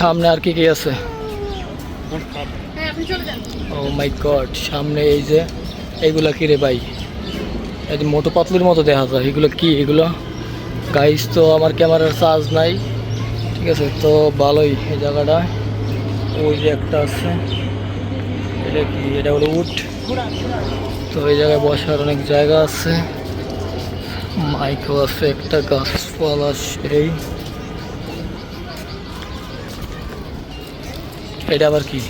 সামনে আর কি কি আছে? ও মাই গড, সামনে এই যে এইগুলা কি রে ভাই? এই যে মোটো পাতলুর মতো দেখা যায়, এগুলো কি? এগুলো গাইস তো আমার ক্যামেরার চার্জ নাই, ঠিক আছে? তো ভালোই এই জায়গাটা। ওই যে একটা আছে, এটা কি? এটা হলো উড। তো এই জায়গায় বসার অনেক জায়গা আছে, মাইকও আছে, একটা গাছপালা সেই। এটা আবার কি?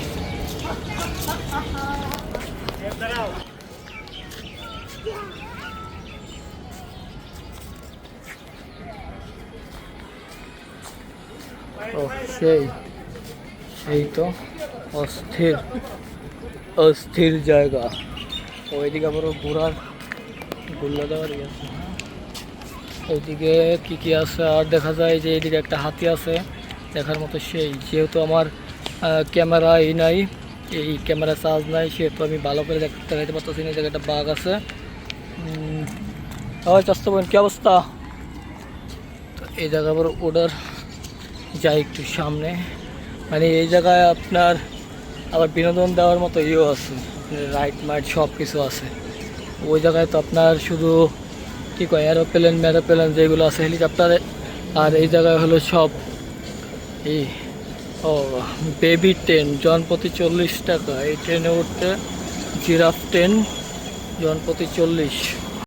ও সেই, সেই তো অস্থির অস্থির জায়গা। ওইদিকে আবার ঘোরার গুল্লা দেওয়ার আছে। এইদিকে কি কি আছে আর দেখা যায় যে এইদিকে একটা হাতি আছে দেখার মতো সেই। যেহেতু আমার ক্যামেরা নাই, এই ক্যামেরা চার্জ নাই, সেহেতু আমি ভালো করে দেখাতে পারতেছি না। জায়গায় একটা বাঘ আছে। চাস্তো বোন, কি অবস্থা? তো এই জায়গা আবার ওটার যাই একটু সামনে, মানে এই জায়গায় আপনার আবার বিনোদন দেওয়ার মতো ইয়েও আছে, রাইড মাইড সব কিছু আছে। ওই জায়গায় তো আপনার শুধু কী কয় এরোপ্লেন ম্যারোপ্লেন যেগুলো আছে, হেলিকপ্টার। আর এই জায়গায় হলো সব এই ও বেবি ট্রেন, জনপ্রতি 40 টাকা এই ট্রেনে উঠতে। জিরাফ ট্রেন জনপ্রতি 40।